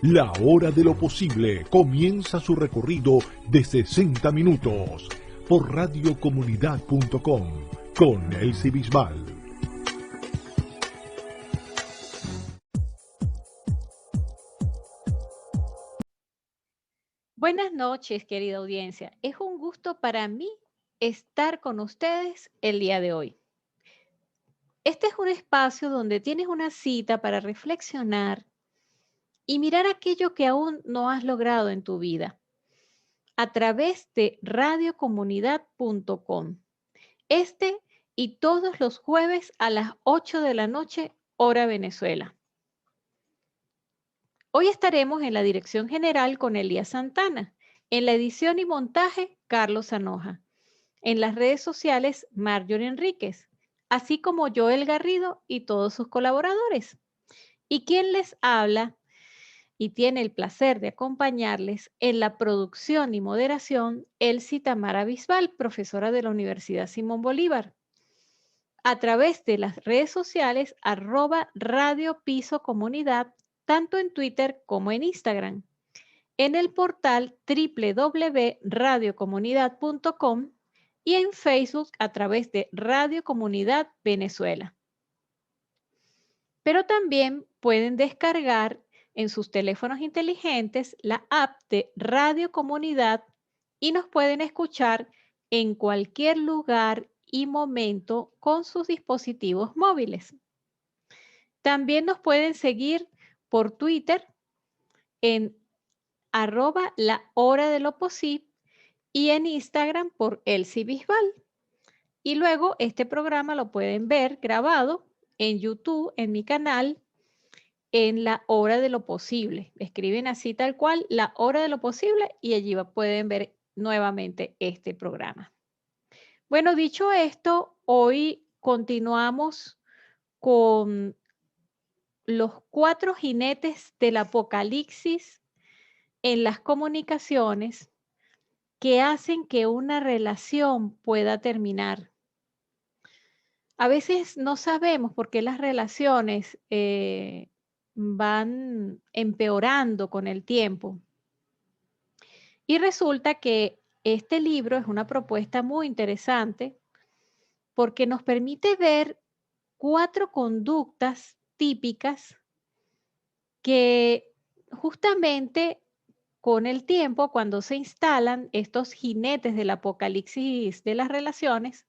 La hora de lo posible comienza su recorrido de 60 minutos por radiocomunidad.com con Elsie Bisbal. Buenas noches, querida audiencia. Es un gusto para mí estar con ustedes el día de hoy. Este es un espacio donde tienes una cita para reflexionar y mirar aquello que aún no has logrado en tu vida a través de radiocomunidad.com. Este y todos los jueves a las 8 de la noche, hora Venezuela. Hoy estaremos en la dirección general con Elías Santana, en la edición y montaje Carlos Zanoja, en las redes sociales Marjorie Enríquez, así como Joel Garrido y todos sus colaboradores. Y quien les habla y tiene el placer de acompañarles en la producción y moderación, Elsie Tamara Bisbal, profesora de la Universidad Simón Bolívar, a través de las redes sociales @Radio Piso Comunidad, tanto en Twitter como en Instagram, en el portal www.radiocomunidad.com y en Facebook a través de Radio Comunidad Venezuela. Pero también pueden descargar en sus teléfonos inteligentes la app de Radio Comunidad y nos pueden escuchar en cualquier lugar y momento con sus dispositivos móviles. También nos pueden seguir por Twitter en @lahora y en Instagram por Elsie Bisbal. Y luego este programa lo pueden ver grabado en YouTube, en mi canal, en La Hora de lo Posible. Escriben así tal cual, La Hora de lo Posible, y allí pueden ver nuevamente este programa. Bueno, dicho esto, hoy continuamos con los 4 jinetes del apocalipsis en las comunicaciones que hacen que una relación pueda terminar. A veces no sabemos por qué las relaciones van empeorando con el tiempo. Y resulta que este libro es una propuesta muy interesante porque nos permite ver 4 conductas típicas que justamente con el tiempo, cuando se instalan estos jinetes del apocalipsis de las relaciones,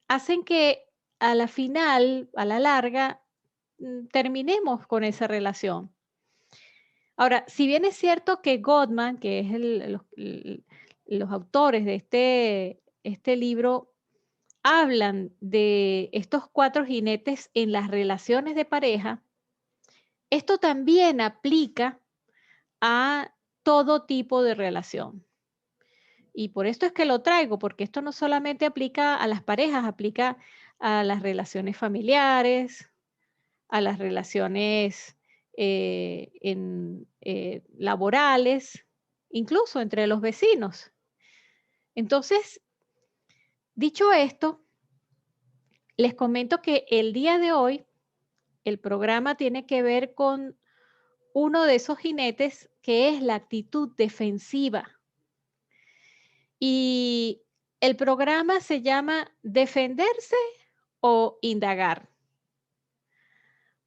hacen que a la final, a la larga, terminemos con esa relación. Ahora, si bien es cierto que Gottman, que es los autores de este libro, hablan de estos 4 jinetes en las relaciones de pareja, esto también aplica a todo tipo de relación. Y por esto es que lo traigo, porque esto no solamente aplica a las parejas, aplica a las relaciones familiares, a las relaciones laborales, incluso entre los vecinos. Entonces, dicho esto, les comento que el día de hoy el programa tiene que ver con uno de esos jinetes que es la actitud defensiva. Y el programa se llama Defenderse o Indagar.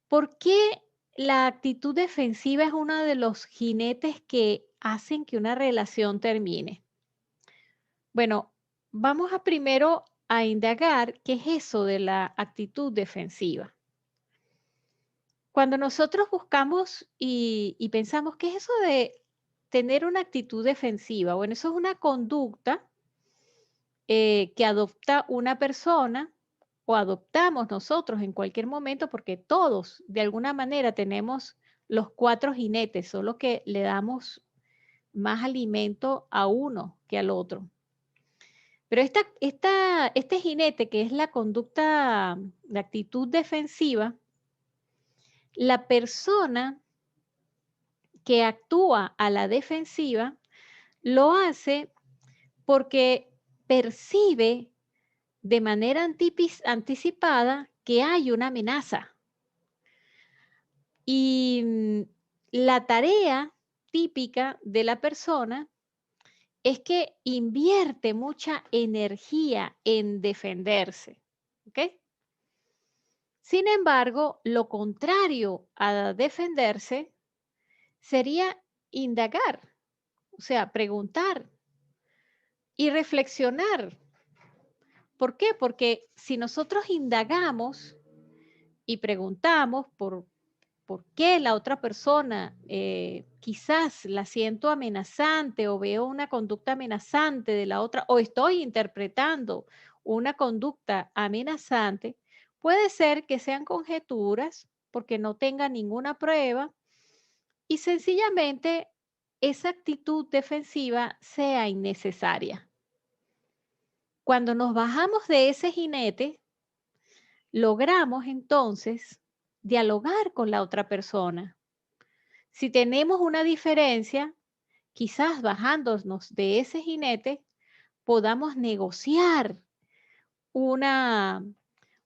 ¿Por qué la actitud defensiva es uno de los jinetes que hacen que una relación termine? Bueno, vamos a primero a indagar qué es eso de la actitud defensiva. Cuando nosotros buscamos y pensamos, ¿qué es eso de tener una actitud defensiva? Bueno, eso es una conducta que adopta una persona o adoptamos nosotros en cualquier momento, porque todos de alguna manera tenemos los 4 jinetes, solo que le damos más alimento a uno que al otro. Pero este jinete, que es la conducta, la actitud defensiva, la persona que actúa a la defensiva lo hace porque percibe de manera anticipada que hay una amenaza. Y la tarea típica de la persona es que invierte mucha energía en defenderse, ¿ok? Sin embargo, lo contrario a defenderse sería indagar, o sea, preguntar y reflexionar. ¿Por qué? Porque si nosotros indagamos y preguntamos por qué la otra persona quizás la siento amenazante o veo una conducta amenazante de la otra o estoy interpretando una conducta amenazante, puede ser que sean conjeturas porque no tenga ninguna prueba y sencillamente esa actitud defensiva sea innecesaria. Cuando nos bajamos de ese jinete, logramos entonces dialogar con la otra persona. Si tenemos una diferencia, quizás bajándonos de ese jinete, podamos negociar una,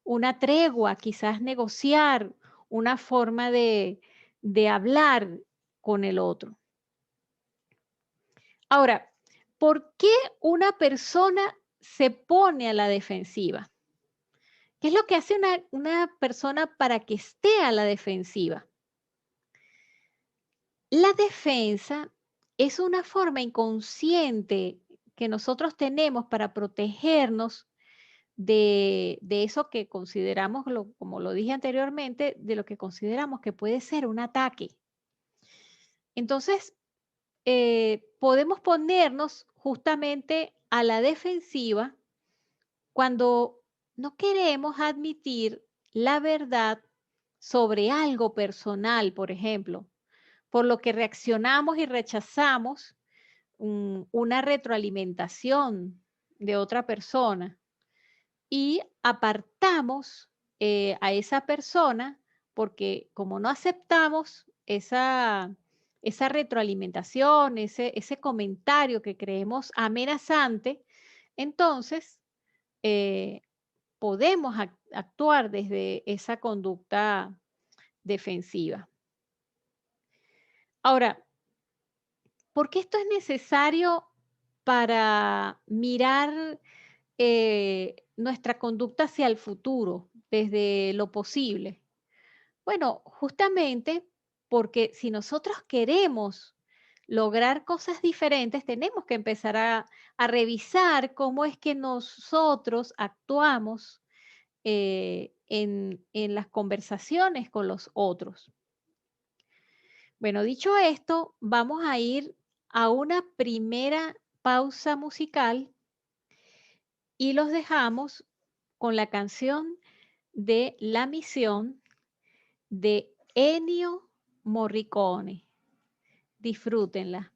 una tregua, quizás negociar una forma de hablar con el otro. Ahora, ¿por qué una persona se pone a la defensiva? ¿Qué es lo que hace una persona para que esté a la defensiva? La defensa es una forma inconsciente que nosotros tenemos para protegernos de eso que consideramos, como lo dije anteriormente, de lo que consideramos que puede ser un ataque. Entonces, podemos ponernos justamente a la defensiva cuando no queremos admitir la verdad sobre algo personal, por ejemplo, por lo que reaccionamos y rechazamos una retroalimentación de otra persona y apartamos a esa persona porque como no aceptamos esa retroalimentación, ese comentario que creemos amenazante, entonces eh, podemos actuar desde esa conducta defensiva. Ahora, ¿por qué esto es necesario para mirar nuestra conducta hacia el futuro, desde lo posible? Bueno, justamente porque si nosotros queremos lograr cosas diferentes, tenemos que empezar a revisar cómo es que nosotros actuamos en las conversaciones con los otros. Bueno, dicho esto, vamos a ir a una primera pausa musical y los dejamos con la canción de La Misión de Ennio Morricone. Disfrútenla.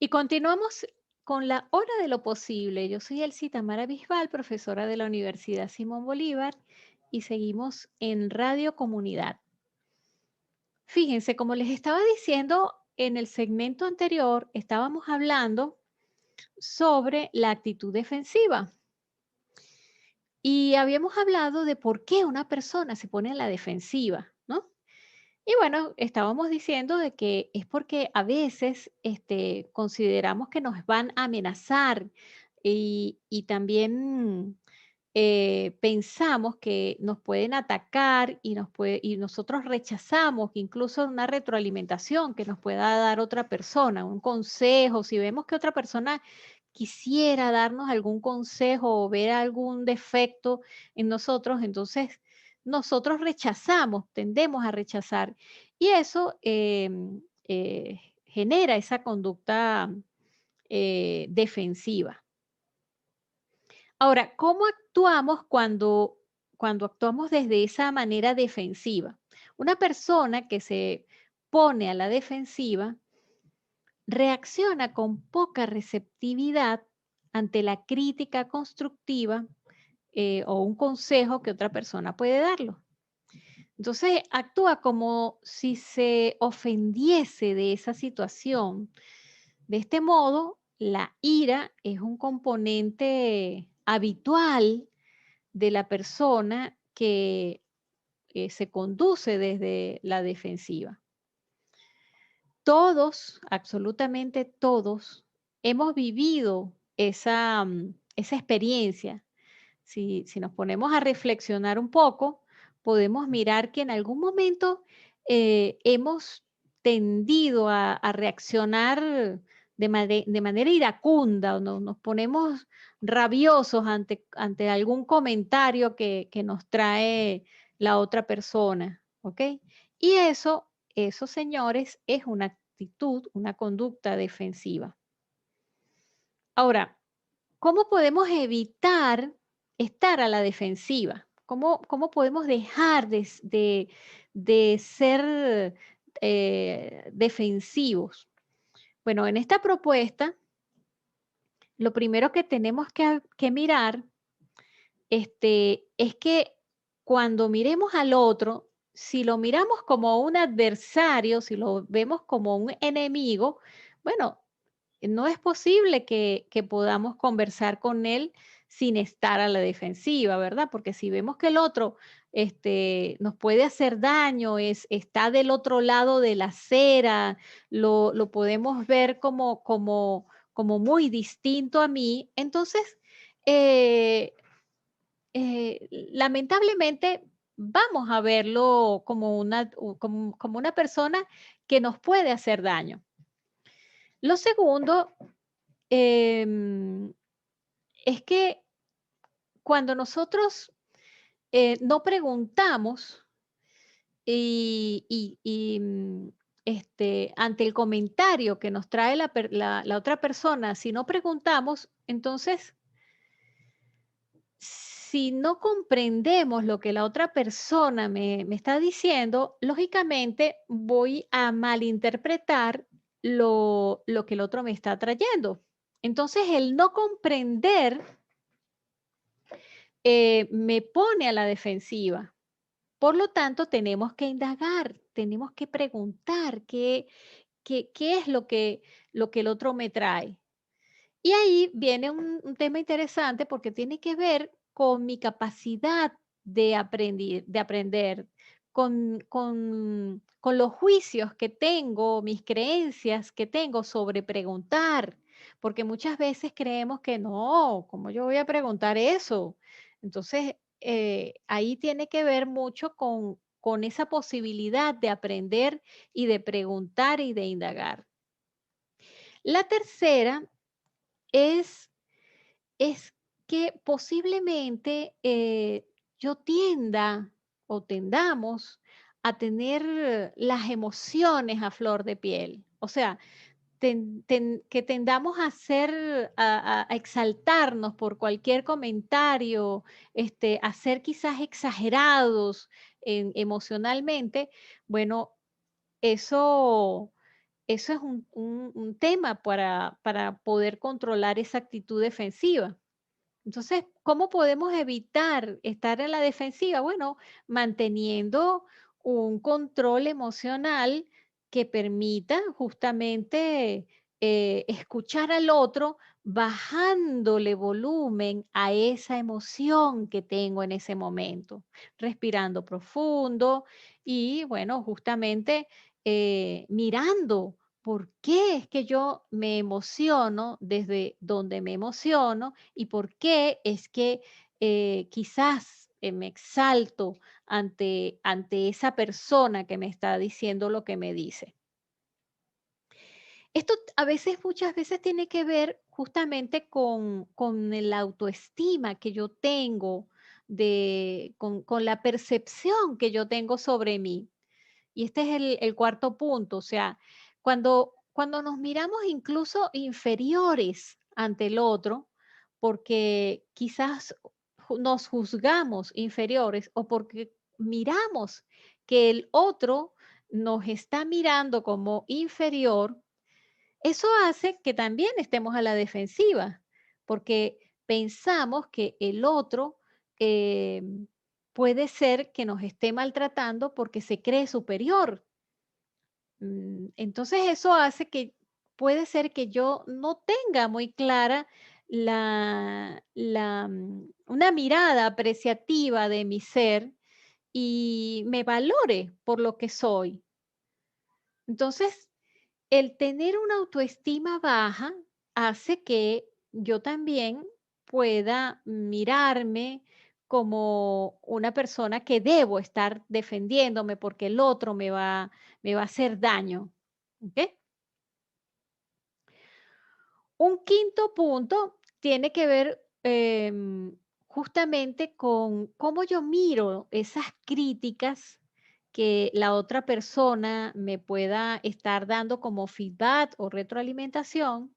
Y continuamos con la hora de lo posible. Yo soy Elsie Tamara Bisbal, profesora de la Universidad Simón Bolívar, y seguimos en Radio Comunidad. Fíjense, como les estaba diciendo en el segmento anterior, estábamos hablando sobre la actitud defensiva. Y habíamos hablado de por qué una persona se pone a la defensiva, ¿no? Y bueno, estábamos diciendo de que es porque a veces consideramos que nos van a amenazar y también pensamos que nos pueden atacar y nosotros rechazamos incluso una retroalimentación que nos pueda dar otra persona, un consejo. Si vemos que otra persona quisiera darnos algún consejo o ver algún defecto en nosotros, entonces nosotros rechazamos, tendemos a rechazar. Y eso genera esa conducta defensiva. Ahora, ¿cómo actuamos cuando actuamos desde esa manera defensiva? Una persona que se pone a la defensiva reacciona con poca receptividad ante la crítica constructiva o un consejo que otra persona puede darlo. Entonces actúa como si se ofendiese de esa situación. De este modo, la ira es un componente habitual de la persona que se conduce desde la defensiva. Todos, absolutamente todos, hemos vivido esa experiencia. Si nos ponemos a reflexionar un poco, podemos mirar que en algún momento hemos tendido a reaccionar de manera iracunda, o nos ponemos rabiosos ante algún comentario que nos trae la otra persona, ¿ok? Y eso, señores, es una actitud, una conducta defensiva. Ahora, ¿cómo podemos evitar estar a la defensiva? ¿Cómo podemos dejar de ser defensivos? Bueno, en esta propuesta, lo primero que tenemos que mirar es que cuando miremos al otro, si lo miramos como un adversario, si lo vemos como un enemigo, bueno, no es posible que podamos conversar con él sin estar a la defensiva, ¿verdad? Porque si vemos que el otro nos puede hacer daño, está del otro lado de la acera, lo podemos ver como muy distinto a mí, entonces, eh, lamentablemente vamos a verlo como una persona que nos puede hacer daño. Lo segundo es que cuando nosotros no preguntamos ante el comentario que nos trae la otra persona, si no preguntamos, entonces, si no comprendemos lo que la otra persona me está diciendo, lógicamente voy a malinterpretar lo que el otro me está trayendo. Entonces, el no comprender me pone a la defensiva. Por lo tanto, tenemos que indagar, tenemos que preguntar qué es lo que el otro me trae. Y ahí viene un tema interesante porque tiene que ver con mi capacidad de aprender, con los juicios que tengo, mis creencias que tengo sobre preguntar, porque muchas veces creemos que no, ¿cómo yo voy a preguntar eso? Entonces, ahí tiene que ver mucho con esa posibilidad de aprender y de preguntar y de indagar. La tercera es es que posiblemente yo tienda o tendamos a tener las emociones a flor de piel. O sea, que tendamos a a exaltarnos por cualquier comentario, a ser quizás exagerados emocionalmente. Bueno, eso eso es un tema para poder controlar esa actitud defensiva. Entonces, ¿cómo podemos evitar estar en la defensiva? Bueno, manteniendo un control emocional que permita justamente escuchar al otro, bajándole volumen a esa emoción que tengo en ese momento, respirando profundo y, bueno, justamente mirando por qué es que yo me emociono, desde donde me emociono y por qué es que quizás me exalto ante esa persona que me está diciendo lo que me dice. Esto a veces, muchas veces tiene que ver justamente con la autoestima que yo tengo, con la percepción que yo tengo sobre mí. Y este es el cuarto punto, o sea, cuando nos miramos incluso inferiores ante el otro, porque quizás nos juzgamos inferiores o porque miramos que el otro nos está mirando como inferior, eso hace que también estemos a la defensiva, porque pensamos que el otro eh, puede ser que nos esté maltratando porque se cree superior. Entonces eso hace que puede ser que yo no tenga muy clara una mirada apreciativa de mi ser y me valore por lo que soy. Entonces, el tener una autoestima baja hace que yo también pueda mirarme como una persona que debo estar defendiéndome porque el otro me va a hacer daño. ¿Ok? Un quinto punto tiene que ver justamente con cómo yo miro esas críticas que la otra persona me pueda estar dando como feedback o retroalimentación.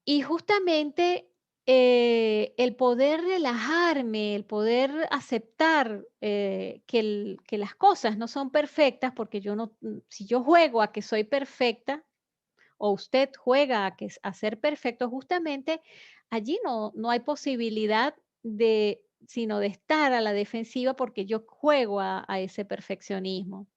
Y justamente el poder relajarme, el poder aceptar que las cosas no son perfectas, porque yo no, si yo juego a que soy perfecta, o usted juega a ser perfecto, justamente allí no hay posibilidad sino de estar a la defensiva porque yo juego a ese perfeccionismo.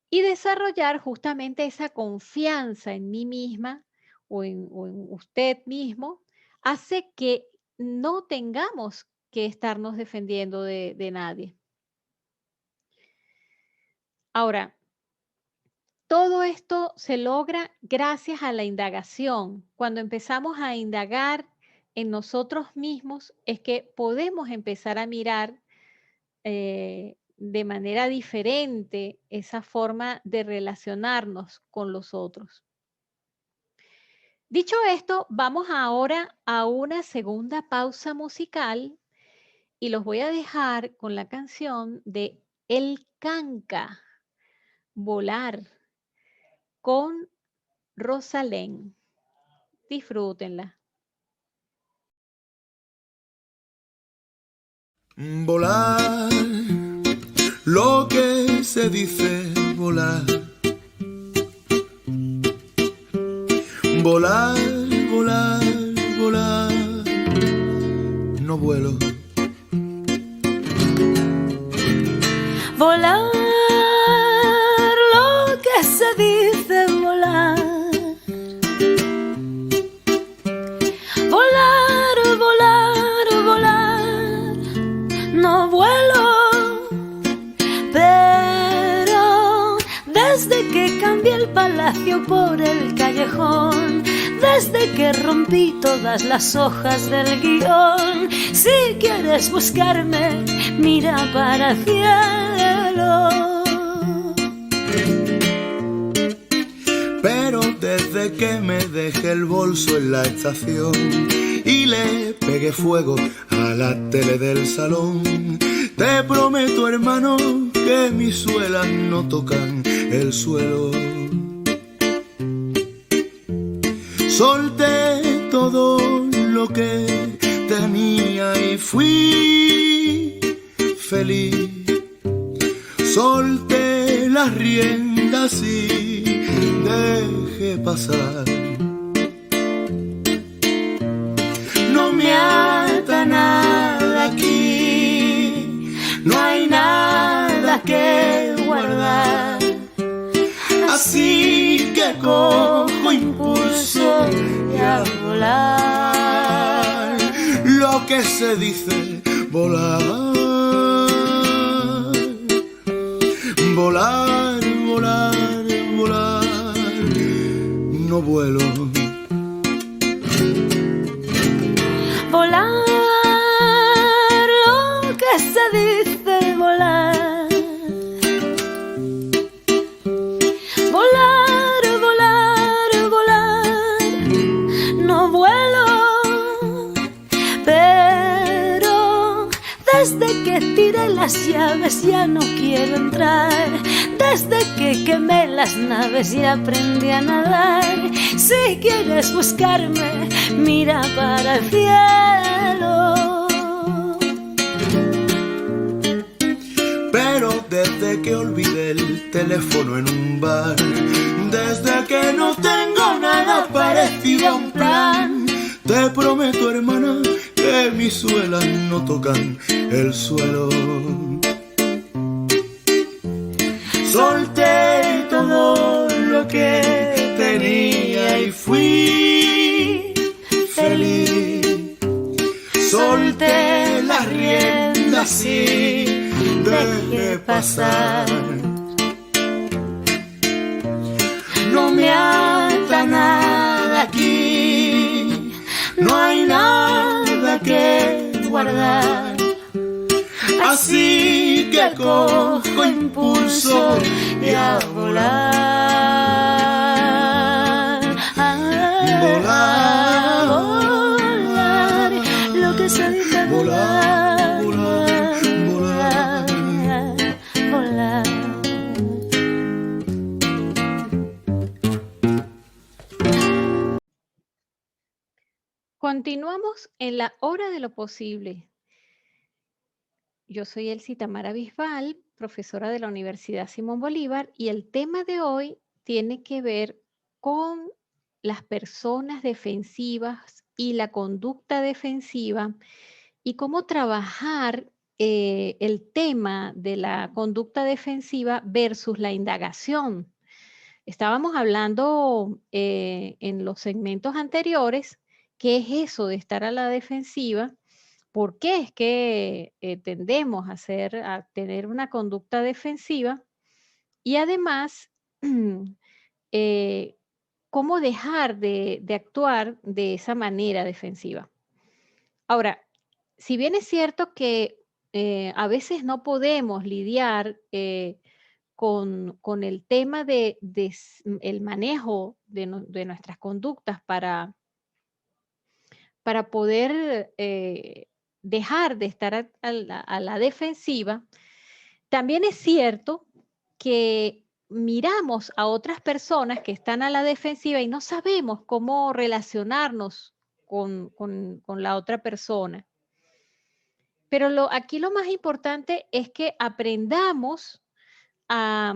Y desarrollar justamente esa confianza en mí misma o en usted mismo hace que no tengamos que estarnos defendiendo de nadie. Ahora, todo esto se logra gracias a la indagación. Cuando empezamos a indagar en nosotros mismos, es que podemos empezar a mirar de manera diferente esa forma de relacionarnos con los otros. Dicho esto, vamos ahora a una segunda pausa musical y los voy a dejar con la canción de El Canca, Volar, con Rosalén. Disfrútenla. Volar, lo que se dice volar. Volar, volar, volar. No vuelo. Volar, lo que se dice volar. Volar, volar, volar. No vuelo, pero desde que cambié el palacio por el callejón, desde que rompí todas las hojas del guión, si quieres buscarme, mira para el cielo. Pero desde que me dejé el bolso en la estación y le pegué fuego a la tele del salón, te prometo, hermano, que mis suelas no tocan el suelo. Solté todo lo que tenía y fui feliz. Solté la rienda así deje pasar. No me ata nada aquí, no hay nada que guardar. Así que cojo impulso y a volar. Lo que se dice volar. Volar, volar, volar. No vuelo. Volar, lo que se dice volar. Volar, volar, volar. No vuelo, pero desde que tiré las llaves ya no quiero entrar. Desde que quemé las naves y aprendí a nadar. Si quieres buscarme, mira para el cielo. Pero desde que olvidé el teléfono en un bar, desde que no tengo nada parecido a un plan, te prometo, hermana, que mis suelas no tocan el suelo. Solté todo lo que tenía y fui feliz. Solté las riendas y dejé pasar. No me ata nada aquí, no hay nada que guardar. Así que cojo impulso y a volar. Volar, volar, lo que se dice volar. Volar, volar, volar. Continuamos en la hora de lo posible. Yo soy Elsie Tamara Bisbal, profesora de la Universidad Simón Bolívar, y el tema de hoy tiene que ver con las personas defensivas y la conducta defensiva y cómo trabajar el tema de la conducta defensiva versus la indagación. Estábamos hablando en los segmentos anteriores qué es eso de estar a la defensiva. ¿Por qué es que tendemos a tener una conducta defensiva? Y además, ¿cómo dejar de actuar de esa manera defensiva? Ahora, si bien es cierto que a veces no podemos lidiar con el tema el manejo de nuestras conductas para poder dejar de estar a la defensiva, también es cierto que miramos a otras personas que están a la defensiva y no sabemos cómo relacionarnos con la otra persona. Pero aquí lo más importante es que aprendamos a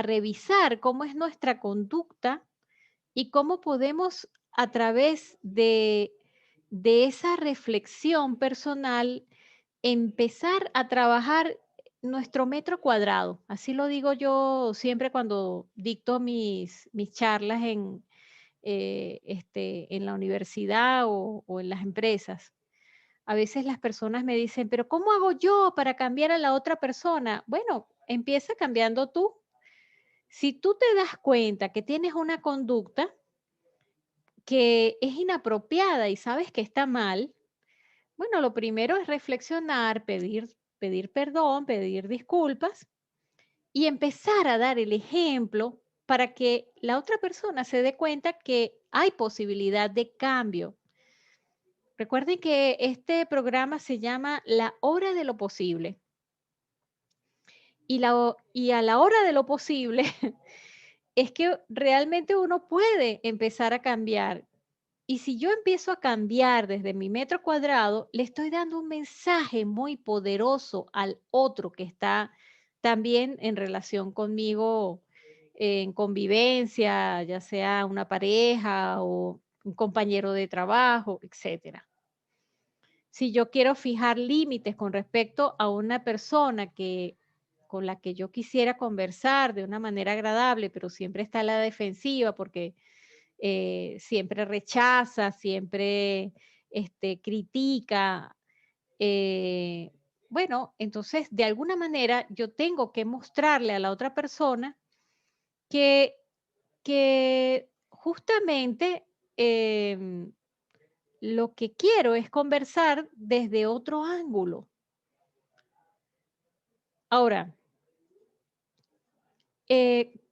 revisar cómo es nuestra conducta y cómo podemos a través de esa reflexión personal empezar a trabajar nuestro metro cuadrado. Así lo digo yo siempre cuando dicto mis charlas en la universidad o en las empresas. A veces las personas me dicen, pero ¿cómo hago yo para cambiar a la otra persona? Bueno, empieza cambiando tú. Si tú te das cuenta que tienes una conducta que es inapropiada y sabes que está mal, bueno, lo primero es reflexionar, pedir perdón, pedir disculpas y empezar a dar el ejemplo para que la otra persona se dé cuenta que hay posibilidad de cambio. Recuerden que este programa se llama La Hora de lo Posible. Y a la hora de lo posible es que realmente uno puede empezar a cambiar. Y si yo empiezo a cambiar desde mi metro cuadrado, le estoy dando un mensaje muy poderoso al otro que está también en relación conmigo en convivencia, ya sea una pareja o un compañero de trabajo, etcétera. Si yo quiero fijar límites con respecto a una persona con la que yo quisiera conversar de una manera agradable, pero siempre está a la defensiva porque siempre rechaza, siempre critica. eh, bueno, entonces de alguna manera yo tengo que mostrarle a la otra persona que, que justamente lo que quiero es conversar desde otro ángulo. Ahora,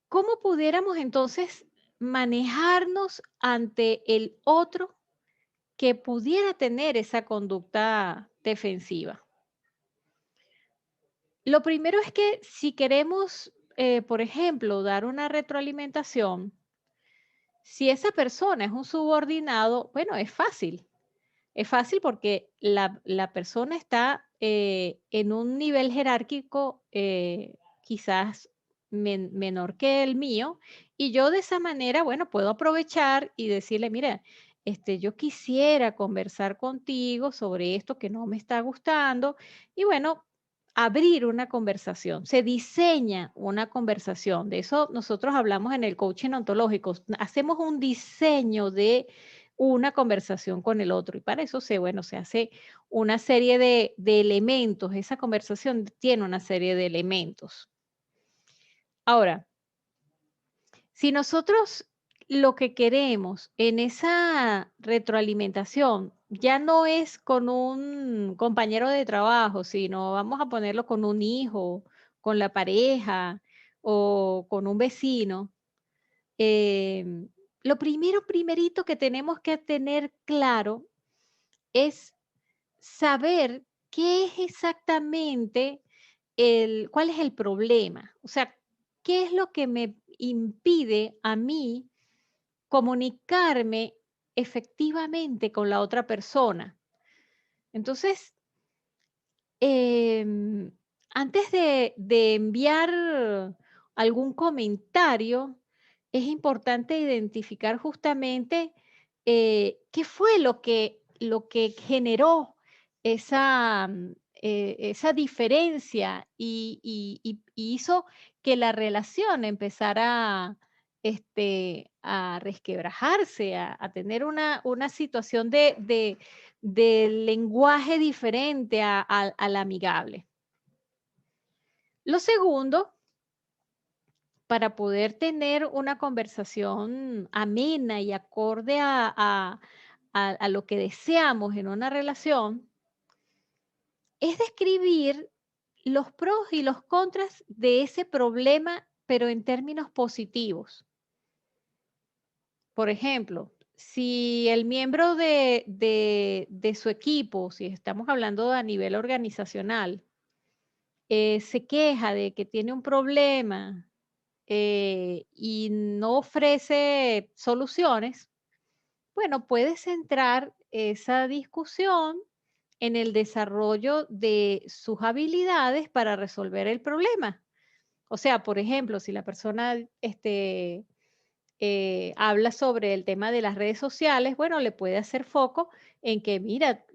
¿cómo pudiéramos entonces manejarnos ante el otro que pudiera tener esa conducta defensiva? Lo primero es que si queremos, por ejemplo, dar una retroalimentación, si esa persona es un subordinado, bueno, es fácil. Es fácil porque la persona está en un nivel jerárquico quizás menor que el mío y yo de esa manera, bueno, puedo aprovechar y decirle, mira, yo quisiera conversar contigo sobre esto que no me está gustando y bueno, abrir una conversación. Se diseña una conversación. De eso nosotros hablamos en el coaching ontológico. Hacemos un diseño de una conversación con el otro. Y para eso bueno, se hace una serie de elementos. Esa conversación tiene una serie de elementos. Ahora, si nosotros lo que queremos en esa retroalimentación ya no es con un compañero de trabajo, sino vamos a ponerlo con un hijo, con la pareja o con un vecino, lo primerito que tenemos que tener claro es saber qué es exactamente cuál es el problema. O sea, qué es lo que me impide a mí comunicarme efectivamente con la otra persona. Entonces, em, antes de enviar algún comentario, es importante identificar justamente qué fue lo que generó esa diferencia y hizo que la relación empezara a resquebrajarse, a tener una situación de lenguaje diferente al amigable. Lo segundo, para poder tener una conversación amena y acorde a lo que deseamos en una relación, es describir los pros y los contras de ese problema, pero en términos positivos. Por ejemplo, si el miembro de su equipo, si estamos hablando a nivel organizacional, se queja de que tiene un problema y no ofrece soluciones, bueno, puede centrar esa discusión en el desarrollo de sus habilidades para resolver el problema. O sea, por ejemplo, si la persona habla sobre el tema de las redes sociales, bueno, le puede hacer foco en que, mira,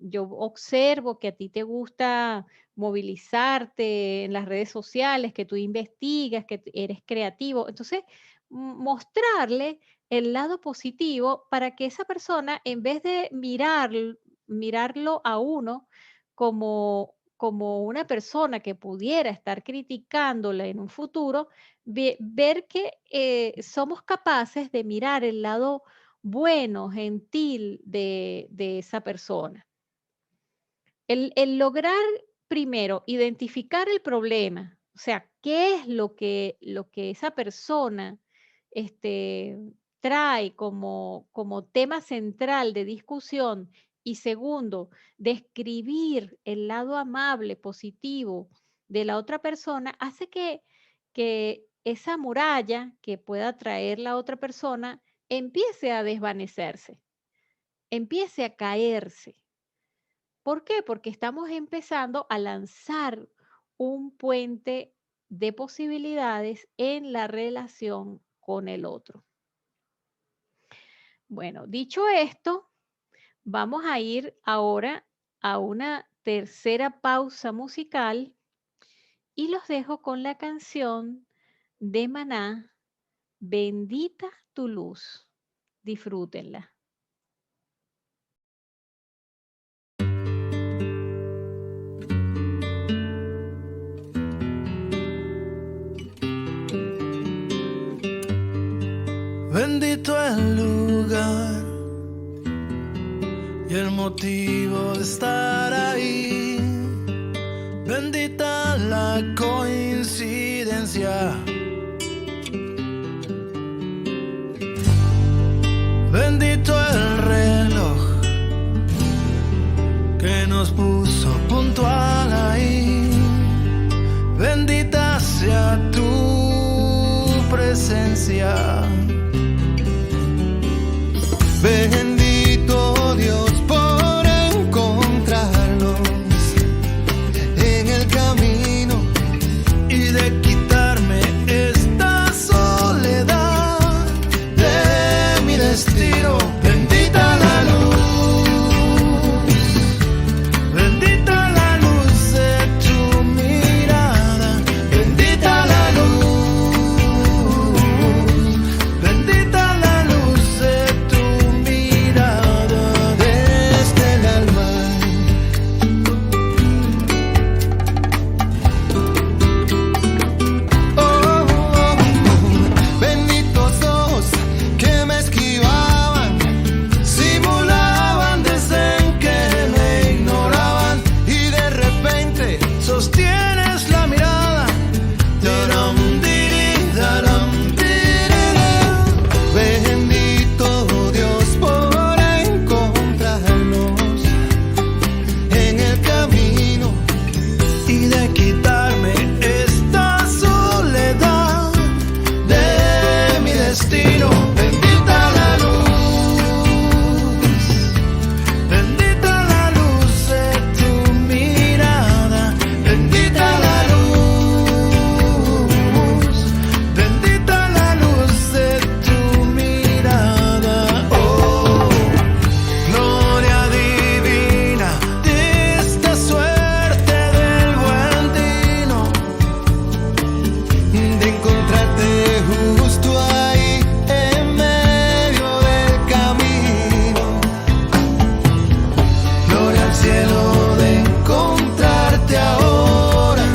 yo observo que a ti te gusta movilizarte en las redes sociales, que tú investigas, que eres creativo. Entonces, mostrarle el lado positivo para que esa persona, en vez de mirarlo a uno como una persona que pudiera estar criticándola en un futuro, ver que somos capaces de mirar el lado bueno, gentil de esa persona. El lograr primero identificar el problema, o sea, qué es lo que esa persona trae como tema central de discusión y segundo, describir el lado amable, positivo de la otra persona, hace que esa muralla que pueda traer la otra persona empiece a desvanecerse, empiece a caerse. ¿Por qué? Porque estamos empezando a lanzar un puente de posibilidades en la relación con el otro. Bueno, dicho esto, vamos a ir ahora a una tercera pausa musical y los dejo con la canción de Maná, Bendita tu luz. Disfrútenla. Bendito el lugar y el motivo de estar ahí. Bendita la coincidencia. Bendito el reloj que nos puso puntual ahí. Bendita sea tu presencia. Bendito Dios por encontrarnos en el camino y de quitarme esta soledad de mi destino. Bendita la luz, bendita la luz de tu mirada, bendita la luz, bendita la luz de tu mirada desde el alma. Benditos ojos que me esquivaban, simulaban, dicen que me ignoraban y de repente sostienes la mirada. Daram, diri, daram, dirira. Bendito Dios por encontrarnos en el camino y de quitarme esta soledad de mi destino. Bendita la luz, bendita la luz de tu mirada, bendita la luz, bendita la luz de tu mirada. Oh, gloria divina de esta suerte del buen tino, de encontrarte justo ahí en medio del camino. Gloria al cielo de encontrarte ahora,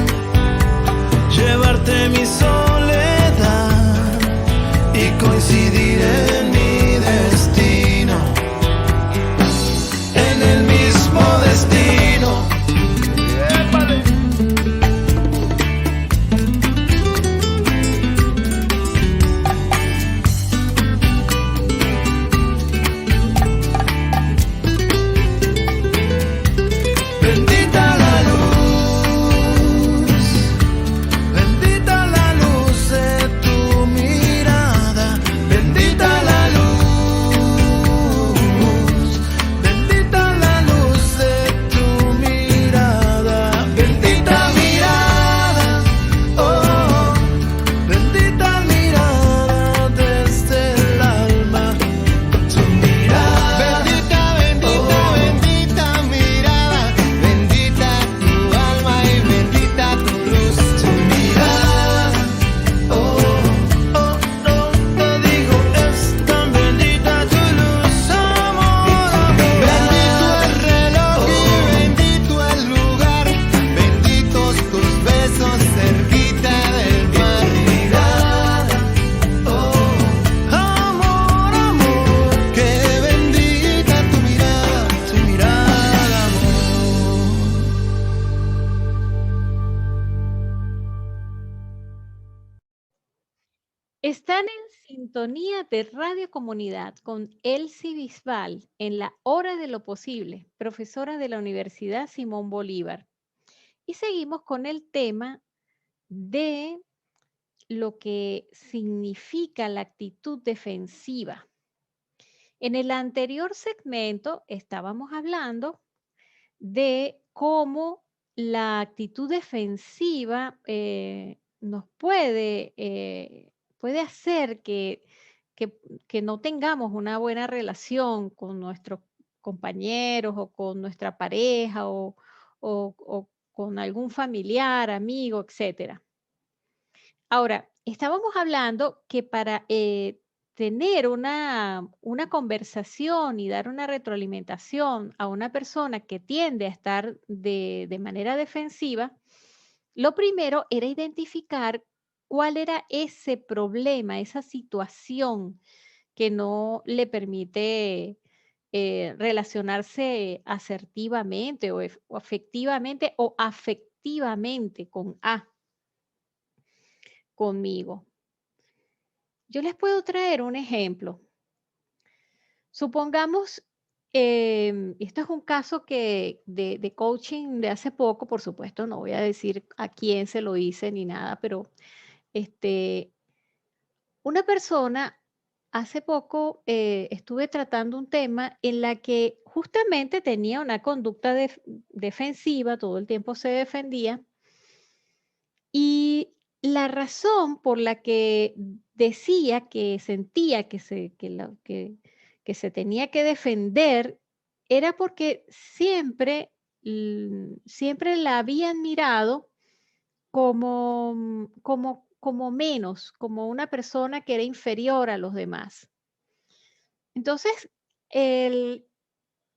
llevarte mi soledad y coincidir en mi destino, en el mismo destino. ¡Épale! Bendita la luz, bendita la luz de tu mirada, bendita la luz, bendita la luz de tu mirada, bendita mirada, oh, bendita mirada desde el alma, tu mirada. Bendita, bendita, bendita mirada, bendita tu alma y bendita tu luz, tu mirada. Oh, oh, no, te digo, es tan bendita tu luz, amor. Bendito el reloj y bendito el lugar, benditos tus besos cerquita del mar. Mirada, oh, amor, amor, que bendita tu mirada, amor. Están en sintonía de Radio Comunidad con Elsie Bisbal en la Hora de lo Posible, profesora de la Universidad Simón Bolívar. Y seguimos con el tema de lo que significa la actitud defensiva. En el anterior segmento estábamos hablando de cómo la actitud defensiva puede hacer que no tengamos una buena relación con nuestros compañeros o con nuestra pareja o con algún familiar, amigo, etcétera. Ahora, estábamos hablando que para tener una conversación y dar una retroalimentación a una persona que tiende a estar de manera defensiva, lo primero era identificar cuál era ese problema, esa situación que no le permite relacionarse asertivamente o afectivamente o afectivamente con A conmigo. Yo les puedo traer un ejemplo. Supongamos, esto es un caso de coaching de hace poco, por supuesto, no voy a decir a quién se lo hice ni nada, pero este, una persona, hace poco estuve tratando un tema en la que justamente tenía una conducta defensiva, todo el tiempo se defendía, y la razón por la que decía que sentía que se tenía que defender era porque siempre la habían mirado como menos, como una persona que era inferior a los demás. Entonces, el,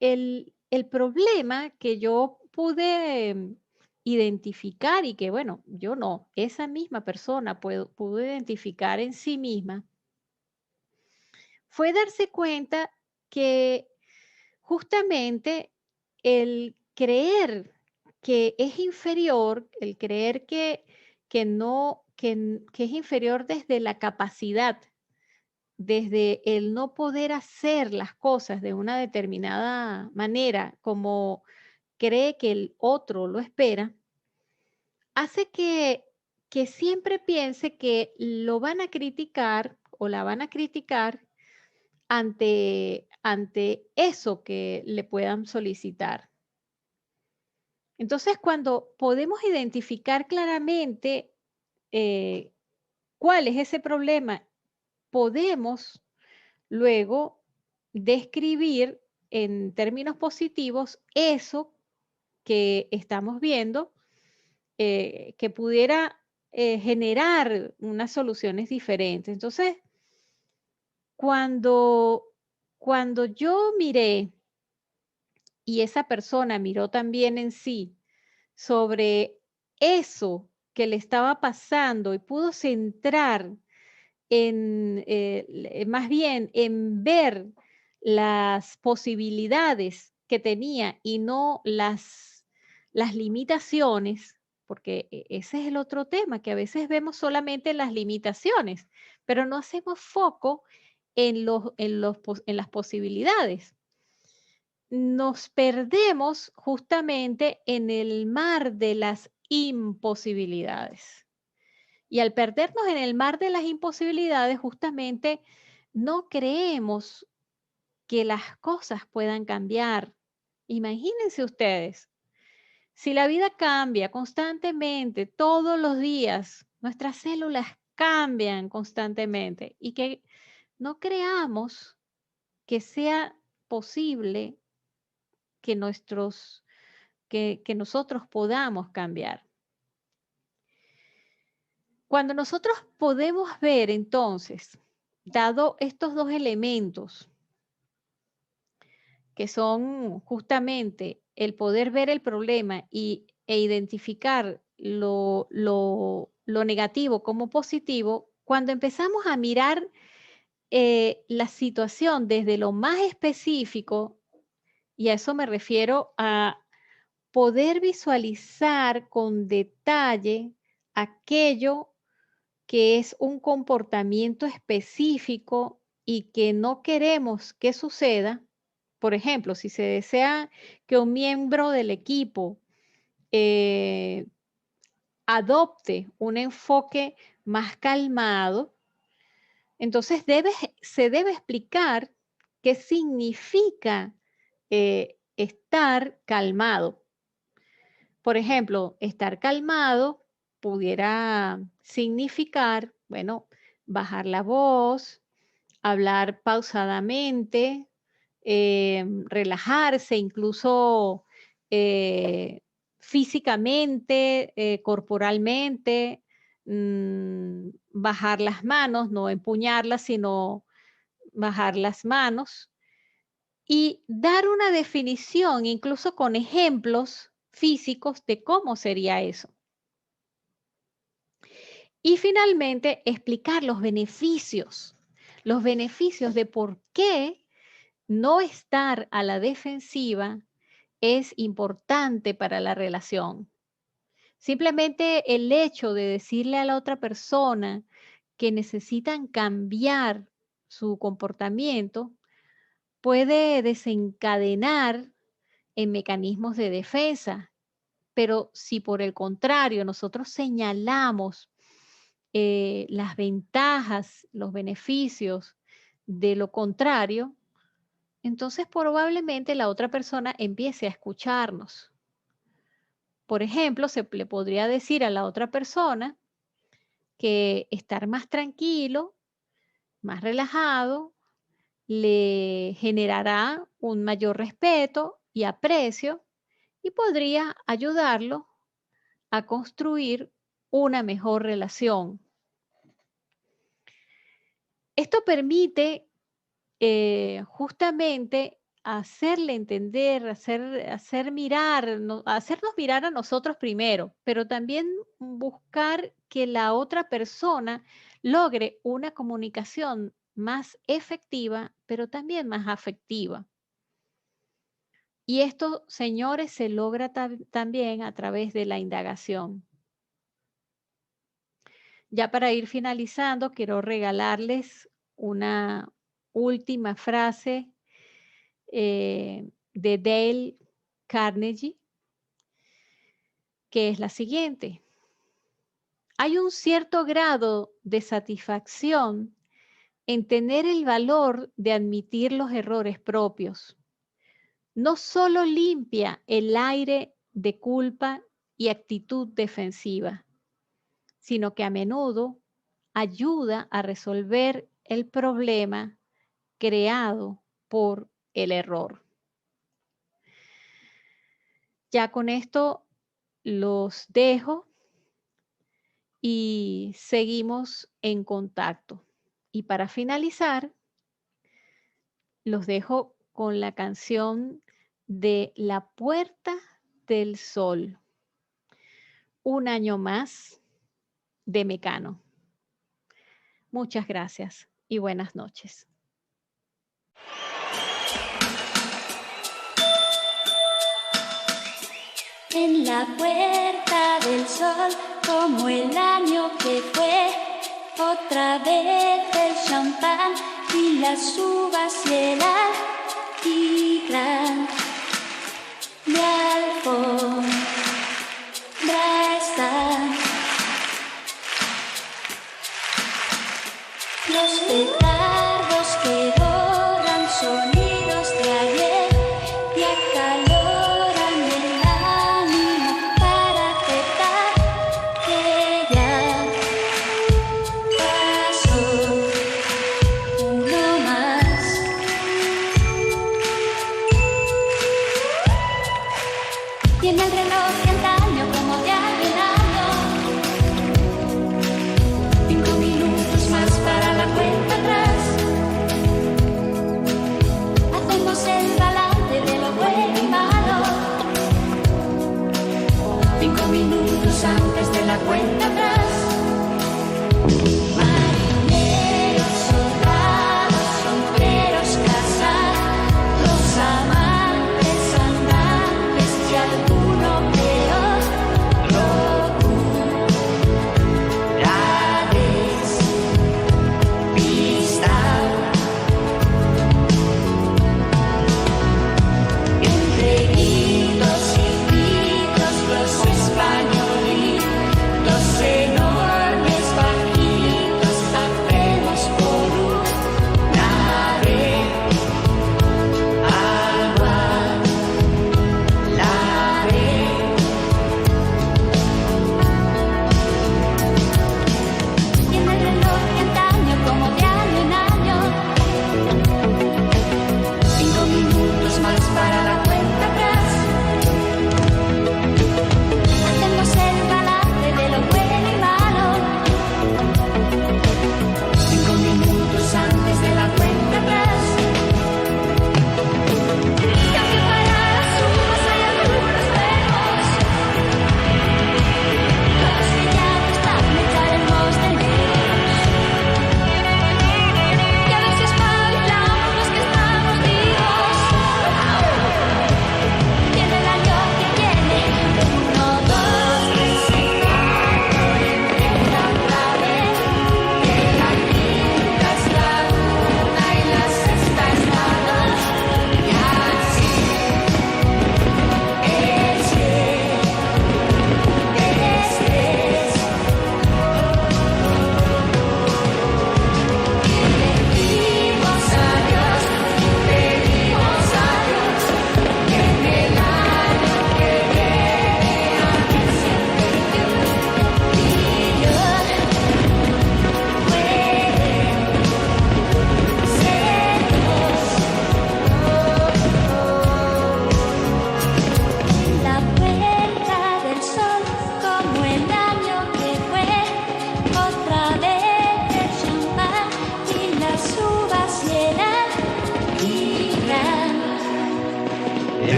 el problema que yo pude identificar y que, bueno, yo no, esa misma persona pudo identificar en sí misma, fue darse cuenta que justamente el creer que es inferior, el creer que no, que es inferior desde la capacidad, desde el no poder hacer las cosas de una determinada manera como cree que el otro lo espera, hace que siempre piense que lo van a criticar o la van a criticar ante eso que le puedan solicitar. Entonces, cuando podemos identificar claramente cuál es ese problema, podemos luego describir en términos positivos eso que estamos viendo, que pudiera generar unas soluciones diferentes. Entonces, cuando, cuando yo miré y esa persona miró también en sí sobre eso que le estaba pasando y pudo centrar más bien en ver las posibilidades que tenía y no las limitaciones, porque ese es el otro tema, que a veces vemos solamente las limitaciones, pero no hacemos foco en las posibilidades. Nos perdemos justamente en el mar de las imposibilidades. Y al perdernos en el mar de las imposibilidades, justamente no creemos que las cosas puedan cambiar. Imagínense ustedes, si la vida cambia constantemente, todos los días, nuestras células cambian constantemente y que no creamos que sea posible que nosotros podamos cambiar. Cuando nosotros podemos ver entonces, dado estos dos elementos, que son justamente el poder ver el problema e identificar lo negativo como positivo, cuando empezamos a mirar la situación desde lo más específico, y a eso me refiero a poder visualizar con detalle aquello que es un comportamiento específico y que no queremos que suceda. Por ejemplo, si se desea que un miembro del equipo adopte un enfoque más calmado, entonces se debe explicar qué significa estar calmado. Por ejemplo, estar calmado pudiera significar, bueno, bajar la voz, hablar pausadamente, relajarse, incluso físicamente, corporalmente, bajar las manos, no empuñarlas, sino bajar las manos y dar una definición, incluso con ejemplos físicos de cómo sería eso. Y finalmente, explicar los beneficios de por qué no estar a la defensiva es importante para la relación. Simplemente el hecho de decirle a la otra persona que necesitan cambiar su comportamiento puede desencadenar en mecanismos de defensa. Pero si por el contrario nosotros señalamos las ventajas, los beneficios de lo contrario, entonces probablemente la otra persona empiece a escucharnos. Por ejemplo, se le podría decir a la otra persona que estar más tranquilo, más relajado, le generará un mayor respeto y aprecio y podría ayudarlo a construir una mejor relación. Esto permite justamente hacerle entender, hacernos mirar a nosotros primero, pero también buscar que la otra persona logre una comunicación más efectiva, pero también más afectiva. Y esto, señores, se logra también a través de la indagación. Ya para ir finalizando, quiero regalarles una última frase de Dale Carnegie, que es la siguiente. Hay un cierto grado de satisfacción en tener el valor de admitir los errores propios. No solo limpia el aire de culpa y actitud defensiva, sino que a menudo ayuda a resolver el problema creado por el error. Ya con esto los dejo y seguimos en contacto. Y para finalizar, los dejo con la canción de La Puerta del Sol. Un año más de Mecano. Muchas gracias y buenas noches. En la puerta del sol, como el año que fue, otra vez el champán y las uvas y el alquitrán.